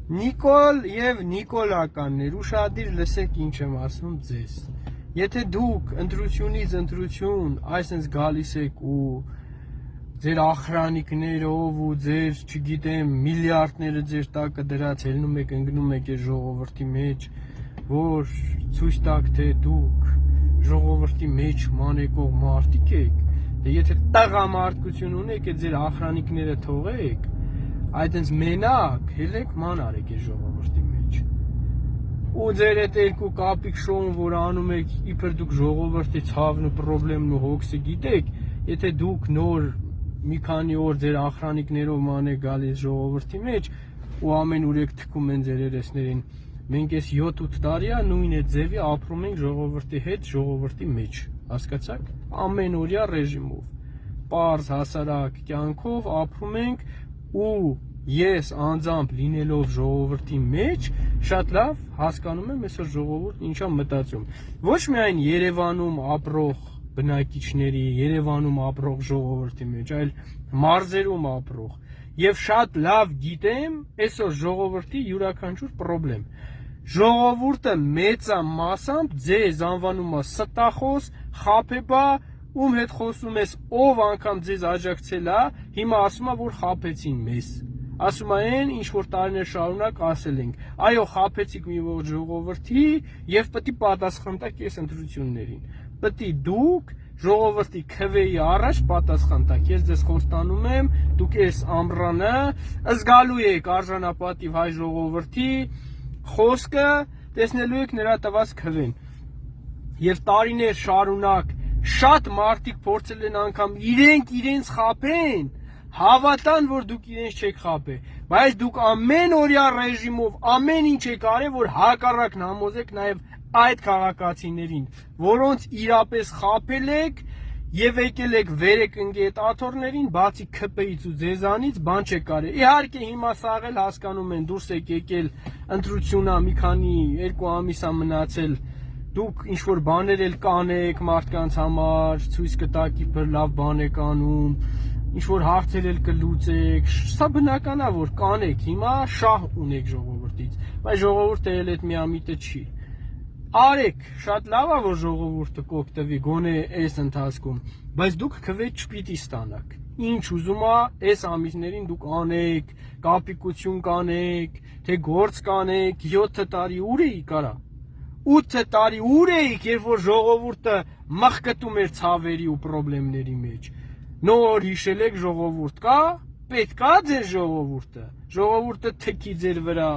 Նիկոլ եւ Նիկոլականներ, ուշադիր լսեք ինչ եմ ասում ձեզ։ Եթե դուք ընտրությունից ընտրություն այսպես գալիս եք ու ձեր ախրանիկներով ու ձեր, չգիտեմ, միլիարդները ձեր տակը դրած ելնում եք, ընկնում եք այս ժողովրդի մեջ, որ ցույց տաք, թե դուք ժողովրդի մեջ մանեկող մարդիկ եք, դե եթե տղամարդկություն ունեք, այդ ձեր ախրանիկները թողեք, այդպես մենակ հելեք ման արեք այս ժողովրդի մեջ։ Ու ձեր այդ երկու կապիկ շոուն, որ անում եք, իբր դուք ժողովրդի ցավն ու խնդրեմն ու հոգսը գիտեք, եթե դուք նոր մի քանի օր ձեր ախրանիկներով ման եք գալիս ժողովրդի մեջ ու ամեն ուր եք թքում են ձեր երեսներին, մենք այս 7-8 տարի է նույն այդ ձևի ապրում ենք ժողովրդի հետ, ժողովրդի մեջ, հասկացաք, ամենօրյա ռեժիմով, պարզ հասարակ կյանքով ապրում ենք ու ես անձամբ լինելով ժողովրդի մեջ շատ լավ հասկանում եմ այսօր ժողովուրդն ինչա մտածում, ոչ միայն Երևանում ապրող բնակիչների, Երևանում ապրող ժողովրդի մեջ, այլ մարզերում ապրող եւ շատ լավ գիտեմ այսօր ժողովրդի յուրաքանչյուր խնդրեմ։ Ժողովուրդը մեծամասամբ ձեզ անվանում է ստախոս, խաբեբա, ում հետ խոսում ես, ով անգամ ձեզ աջակցել է, հիմա ասում է, որ խաբեցին մեզ։ Ասում են, ինչ որ տարիներ շարունակ ասել ենք, այո, խաբեցիք մի ողջ ժողովրդի եւ պետք է պատասխան տաք այս ընտրություններին։ Պետք է դուք ժողովրդի քվեի առաջ պատասխան տաք։ Ես ձեզ խոստանում եմ, դուք այս ամռանը զգալու եք արժանապատիվ հայ ժողովրդի խոսքը, տեսնելու եք նրա տված քվեն։ Եվ տարիներ շարունակ շատ մարդիկ փորձել են անգամ իրենց խաբեն, հավատան, որ դուք իրենց չեք խաբել, բայց դուք ամեն օրյա ռեժիմով ամեն ինչ եք արել, որ հակառակն համոզեք նաև այդ քաղաքացիներին, որոնց իրապես խաբել եք եւ եկել եք վերեկնգետաթորներին, բացի ՔՊ-ից ու ձեզանից բան չեք արել։ Իհարկե հիմա սաղ էլ հասկանում են, դուրս եք եկել ընտրությունա մի քանի 2 ամիս է մնացել, դուք ինչ որ բաներ էլ կանեք մարդկանց համար, ցույց կտաք իբր լավ բան եք անում, ինչ որ հարցեր էլ կլուծեք, սա բնական է որ կանեք, հիմա շահ ունեք ժողովրդից, բայց ժողովուրդը էլ այդ միամիտը չի։ Արեք, շատ լավ է որ ժողովուրդը կօգտվի գոնե այս ընթացքում, բայց դուք քվե չպիտի ստանաք։ Ինչ ուզում է այս ամիսներին դուք անեք, կապիկություն կանեք, թե գործ կանեք, 7 տարի ուր էիք արա։ 8 տարի ուր էիք, երբ որ ժողովուրդը մխկտում էր ցավերի ու խնդիրների մեջ։ Նոր հիշել եք ժողովուրդ կա, պետք է ձեր ժողովուրդը թքի ձեր վրա։